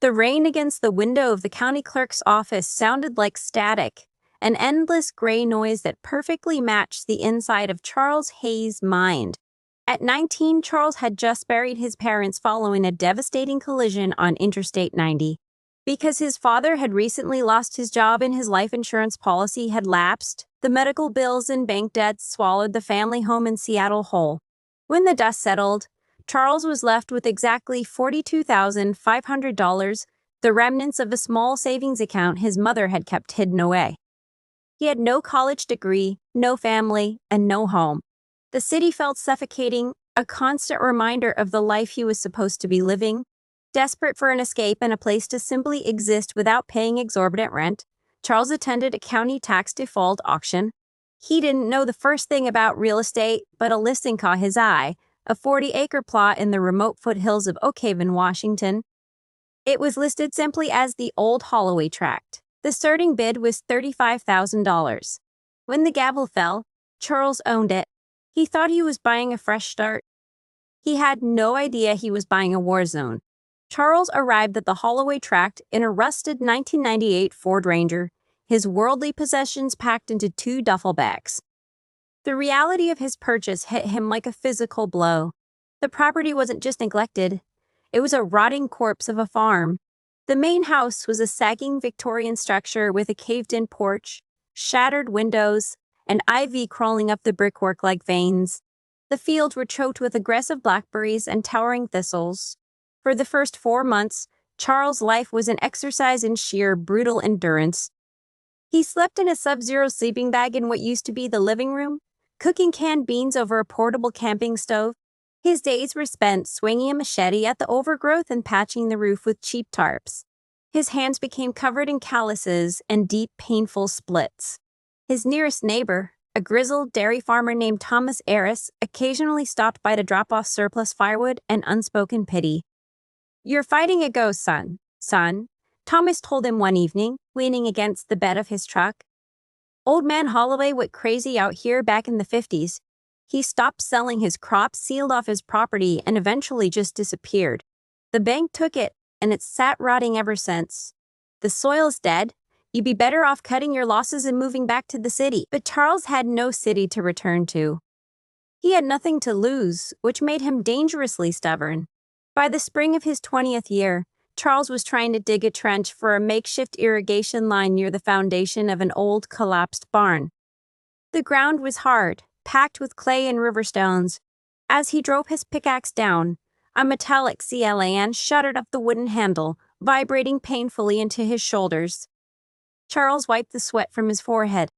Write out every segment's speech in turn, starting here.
The rain against the window of the county clerk's office sounded like static, an endless gray noise that perfectly matched the inside of Charles Hayes' mind. At 19, Charles had just buried his parents following a devastating collision on Interstate 90. Because his father had recently lost his job and his life insurance policy had lapsed, the medical bills and bank debts swallowed the family home in Seattle whole. When the dust settled, Charles was left with exactly $42,500, the remnants of a small savings account his mother had kept hidden away. He had no college degree, no family, and no home. The city felt suffocating, a constant reminder of the life he was supposed to be living. Desperate for an escape and a place to simply exist without paying exorbitant rent, Charles attended a county tax default auction. He didn't know the first thing about real estate, but a listing caught his eye, a 40-acre plot in the remote foothills of Oak Haven, Washington. It was listed simply as the Old Holloway Tract. The starting bid was $35,000. When the gavel fell, Charles owned it. He thought he was buying a fresh start. He had no idea he was buying a war zone. Charles arrived at the Holloway Tract in a rusted 1998 Ford Ranger, his worldly possessions packed into 2 duffel bags. The reality of his purchase hit him like a physical blow. The property wasn't just neglected, it was a rotting corpse of a farm. The main house was a sagging Victorian structure with a caved-in porch, shattered windows, and ivy crawling up the brickwork like veins. The fields were choked with aggressive blackberries and towering thistles. For the first 4 months, Charles' life was an exercise in sheer brutal endurance. He slept in a sub-zero sleeping bag in what used to be the living room, cooking canned beans over a portable camping stove. His days were spent swinging a machete at the overgrowth and patching the roof with cheap tarps. His hands became covered in calluses and deep, painful splits. His nearest neighbor, a grizzled dairy farmer named Thomas Arris, occasionally stopped by to drop off surplus firewood and unspoken pity. "You're fighting a ghost, son," Thomas told him one evening, leaning against the bed of his truck. "Old man Holloway went crazy out here back in the 50s. He stopped selling his crops, sealed off his property, and eventually just disappeared. The bank took it, and it's sat rotting ever since. The soil's dead. You'd be better off cutting your losses and moving back to the city." But Charles had no city to return to. He had nothing to lose, which made him dangerously stubborn. By the spring of his 20th year, Charles was trying to dig a trench for a makeshift irrigation line near the foundation of an old, collapsed barn. The ground was hard, packed with clay and river stones. As he drove his pickaxe down, a metallic CLAN shuddered up the wooden handle, vibrating painfully into his shoulders. Charles wiped the sweat from his forehead.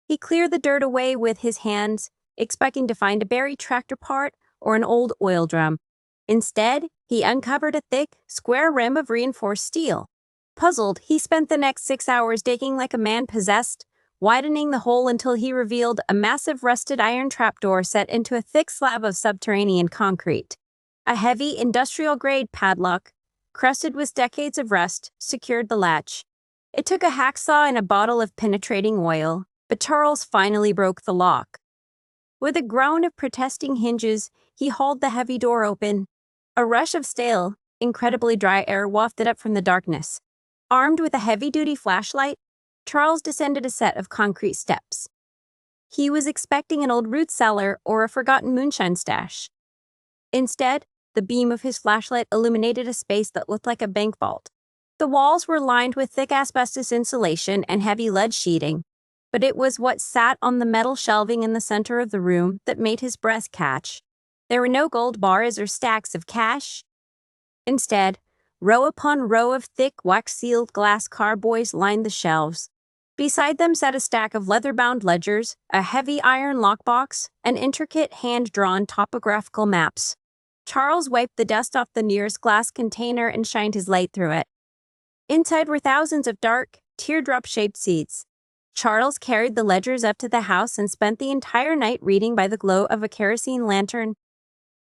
He cleared the dirt away with his hands, expecting to find a buried tractor part or an old oil drum. Instead, he uncovered a thick, square rim of reinforced steel. Puzzled, he spent the next 6 hours digging like a man possessed, widening the hole until he revealed a massive rusted iron trapdoor set into a thick slab of subterranean concrete. A heavy, industrial-grade padlock, crusted with decades of rust, secured the latch. It took a hacksaw and a bottle of penetrating oil, but Charles finally broke the lock. With a groan of protesting hinges, he hauled the heavy door open. A rush of stale, incredibly dry air wafted up from the darkness. Armed with a heavy-duty flashlight, Charles descended a set of concrete steps. He was expecting an old root cellar or a forgotten moonshine stash. Instead, the beam of his flashlight illuminated a space that looked like a bank vault. The walls were lined with thick asbestos insulation and heavy lead sheeting, but it was what sat on the metal shelving in the center of the room that made his breath catch. There were no gold bars or stacks of cash. Instead, row upon row of thick, wax-sealed glass carboys lined the shelves. Beside them sat a stack of leather-bound ledgers, a heavy iron lockbox, and intricate hand-drawn topographical maps. Charles wiped the dust off the nearest glass container and shined his light through it. Inside were thousands of dark, teardrop-shaped seats. Charles carried the ledgers up to the house and spent the entire night reading by the glow of a kerosene lantern.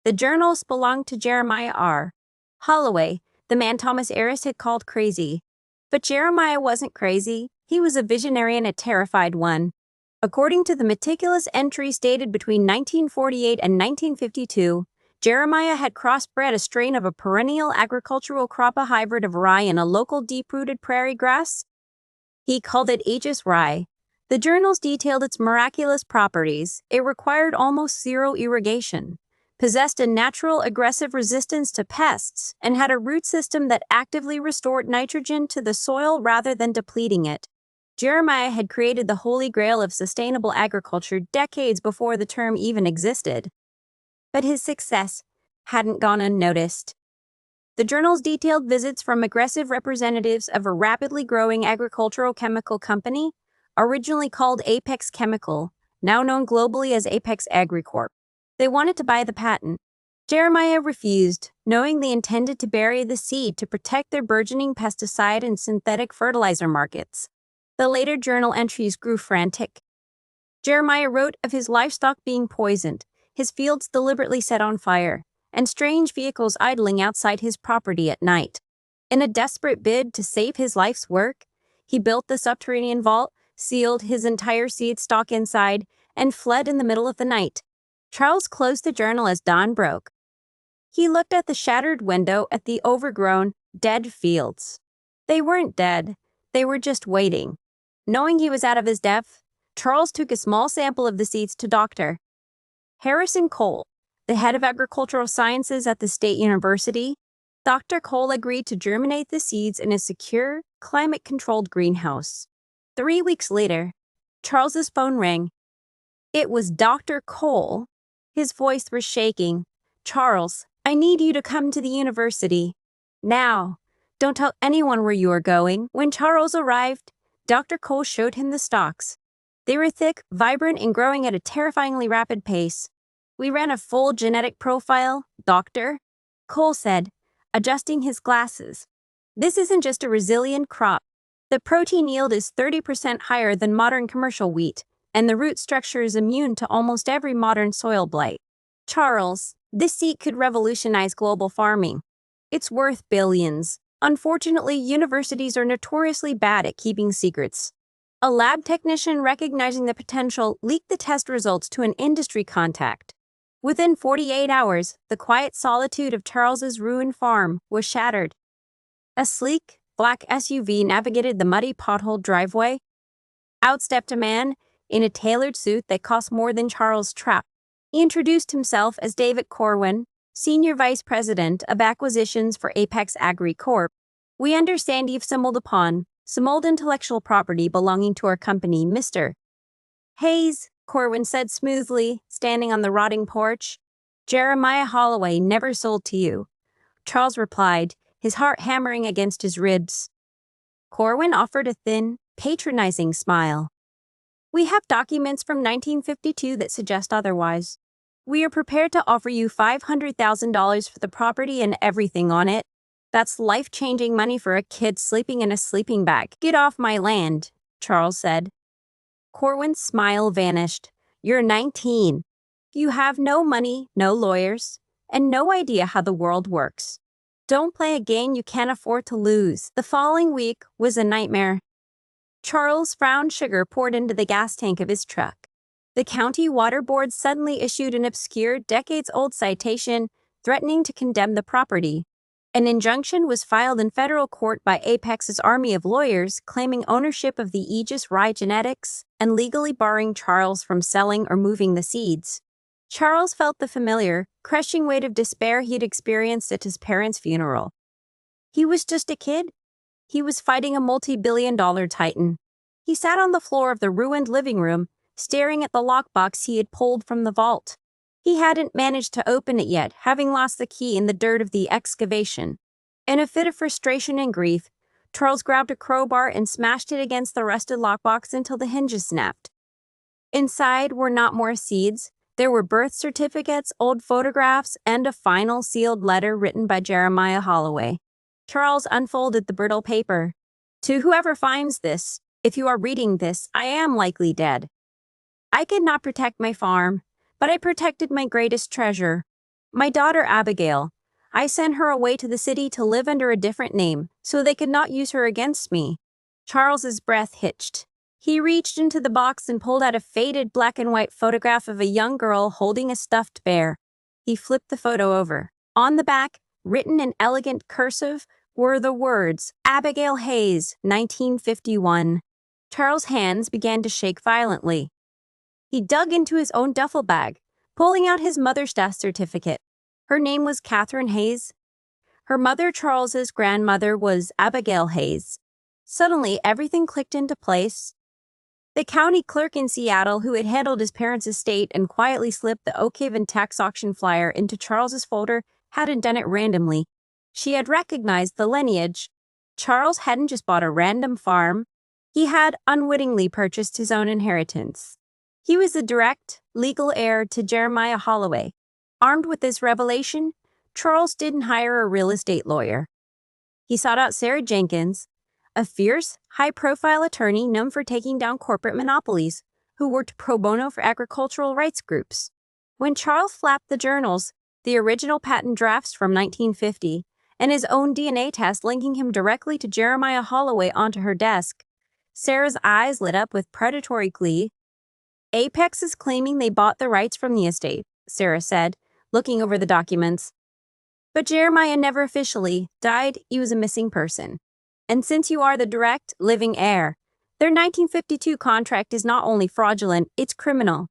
The journals belonged to Jeremiah R. Holloway, the man Thomas Arris had called crazy. But Jeremiah wasn't crazy. He was a visionary and a terrified one. According to the meticulous entries dated between 1948 and 1952, Jeremiah had crossbred a strain of a perennial agricultural crop, a hybrid of rye and a local deep-rooted prairie grass. He called it Aegis rye. The journals detailed its miraculous properties. It required almost zero irrigation, possessed a natural aggressive resistance to pests, and had a root system that actively restored nitrogen to the soil rather than depleting it. Jeremiah had created the holy grail of sustainable agriculture decades before the term even existed. But his success hadn't gone unnoticed. The journals detailed visits from aggressive representatives of a rapidly growing agricultural chemical company, originally called Apex Chemical, now known globally as Apex AgriCorp. They wanted to buy the patent. Jeremiah refused, knowing they intended to bury the seed to protect their burgeoning pesticide and synthetic fertilizer markets. The later journal entries grew frantic. Jeremiah wrote of his livestock being poisoned, his fields deliberately set on fire, and strange vehicles idling outside his property at night. In a desperate bid to save his life's work, he built the subterranean vault, sealed his entire seed stock inside, and fled in the middle of the night. Charles closed the journal as dawn broke. He looked at the shattered window at the overgrown, dead fields. They weren't dead, they were just waiting. Knowing he was out of his depth, Charles took a small sample of the seeds to Dr. Harrison Cole, the head of agricultural sciences at the State University. Dr. Cole agreed to germinate the seeds in a secure, climate-controlled greenhouse. 3 weeks later, Charles's phone rang. It was Dr. Cole. His voice was shaking. "Charles, I need you to come to the university. Now. Don't tell anyone where you are going." When Charles arrived, Dr. Cole showed him the stalks. They were thick, vibrant, and growing at a terrifyingly rapid pace. "We ran a full genetic profile, Doctor," Cole said, adjusting his glasses. "This isn't just a resilient crop. The protein yield is 30% higher than modern commercial wheat, and the root structure is immune to almost every modern soil blight. Charles, this seed could revolutionize global farming. It's worth billions." Unfortunately, universities are notoriously bad at keeping secrets. A lab technician recognizing the potential leaked the test results to an industry contact. Within 48 hours, the quiet solitude of Charles's ruined farm was shattered. A sleek, black SUV navigated the muddy potholed driveway. Out stepped a man in a tailored suit that cost more than Charles' trap. He introduced himself as David Corwin, Senior Vice President of Acquisitions for Apex AgriCorp. "We understand you've stumbled upon some old intellectual property belonging to our company, Mr. Hayes," Corwin said smoothly, standing on the rotting porch. "Jeremiah Holloway never sold to you," Charles replied, his heart hammering against his ribs. Corwin offered a thin, patronizing smile. "We have documents from 1952 that suggest otherwise. We are prepared to offer you $500,000 for the property and everything on it. That's life-changing money for a kid sleeping in a sleeping bag." "Get off my land," Charles said. Corwin's smile vanished. "You're 19. You have no money, no lawyers, and no idea how the world works. Don't play a game you can't afford to lose." The following week was a nightmare. Charles' brown sugar poured into the gas tank of his truck. The county water board suddenly issued an obscure, decades-old citation threatening to condemn the property. An injunction was filed in federal court by Apex's army of lawyers claiming ownership of the Aegis rye genetics and legally barring Charles from selling or moving the seeds. Charles felt the familiar, crushing weight of despair he'd experienced at his parents' funeral. He was just a kid. He was fighting a multi-billion-dollar titan. He sat on the floor of the ruined living room, staring at the lockbox he had pulled from the vault. He hadn't managed to open it yet, having lost the key in the dirt of the excavation. In a fit of frustration and grief, Charles grabbed a crowbar and smashed it against the rusted lockbox until the hinges snapped. Inside were not more seeds. There were birth certificates, old photographs, and a final sealed letter written by Jeremiah Holloway. Charles unfolded the brittle paper. "To whoever finds this, if you are reading this, I am likely dead. I could not protect my farm, but I protected my greatest treasure, my daughter Abigail. I sent her away to the city to live under a different name, so they could not use her against me." Charles's breath hitched. He reached into the box and pulled out a faded black and white photograph of a young girl holding a stuffed bear. He flipped the photo over. On the back, written in elegant cursive, were the words, Abigail Hayes, 1951. Charles' hands began to shake violently. He dug into his own duffel bag, pulling out his mother's death certificate. Her name was Catherine Hayes. Her mother, Charles's grandmother, was Abigail Hayes. Suddenly, everything clicked into place. The county clerk in Seattle, who had handled his parents' estate and quietly slipped the Oak Haven tax auction flyer into Charles's folder, hadn't done it randomly. She had recognized the lineage. Charles hadn't just bought a random farm. He had unwittingly purchased his own inheritance. He was the direct, legal heir to Jeremiah Holloway. Armed with this revelation, Charles didn't hire a real estate lawyer. He sought out Sarah Jenkins, a fierce, high-profile attorney known for taking down corporate monopolies, who worked pro bono for agricultural rights groups. When Charles flapped the journals, the original patent drafts from 1950, and his own DNA test linking him directly to Jeremiah Holloway onto her desk, Sarah's eyes lit up with predatory glee. Apex is claiming they bought the rights from the estate, Sarah said, looking over the documents. But Jeremiah never officially died. He was a missing person. And since you are the direct, living heir, their 1952 contract is not only fraudulent, it's criminal.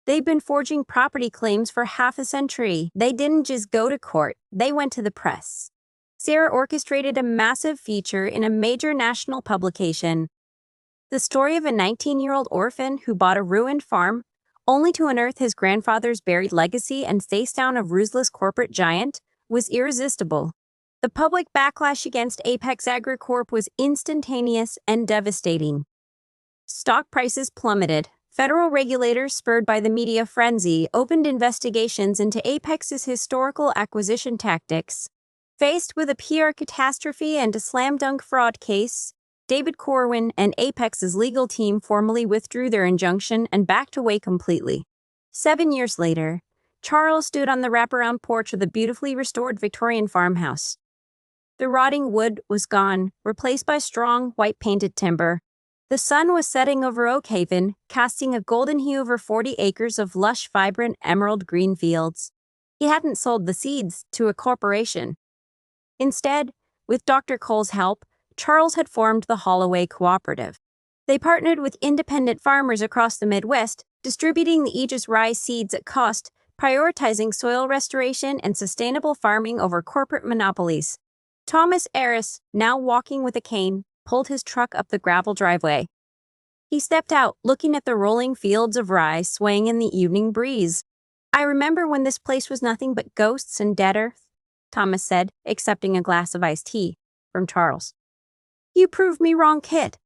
They've been forging property claims for half a century. They didn't just go to court, they went to the press. Sarah orchestrated a massive feature in a major national publication. The story of a 19-year-old orphan who bought a ruined farm, only to unearth his grandfather's buried legacy and face down a ruthless corporate giant, was irresistible. The public backlash against Apex AgriCorp was instantaneous and devastating. Stock prices plummeted. Federal regulators, spurred by the media frenzy, opened investigations into Apex's historical acquisition tactics. Faced with a PR catastrophe and a slam-dunk fraud case, David Corwin and Apex's legal team formally withdrew their injunction and backed away completely. 7 years later, Charles stood on the wraparound porch of the beautifully restored Victorian farmhouse. The rotting wood was gone, replaced by strong, white-painted timber. The sun was setting over Oak Haven, casting a golden hue over 40 acres of lush, vibrant, emerald green fields. He hadn't sold the seeds to a corporation. Instead, with Dr. Cole's help, Charles had formed the Holloway Cooperative. They partnered with independent farmers across the Midwest, distributing the Aegis rye seeds at cost, prioritizing soil restoration and sustainable farming over corporate monopolies. Thomas Arris, now walking with a cane, pulled his truck up the gravel driveway. He stepped out, looking at the rolling fields of rye swaying in the evening breeze. I remember when this place was nothing but ghosts and dead earth, Thomas said, accepting a glass of iced tea from Charles. You proved me wrong, kid.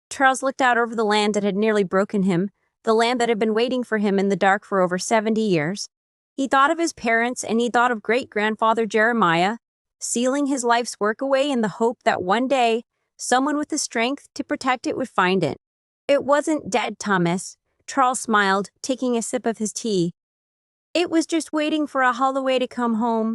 Charles looked out over the land that had nearly broken him, the land that had been waiting for him in the dark for over 70 years. He thought of his parents and he thought of great-grandfather Jeremiah, sealing his life's work away in the hope that one day, someone with the strength to protect it would find it. It wasn't dead, Thomas. Charles smiled, taking a sip of his tea. It was just waiting for a Holloway to come home.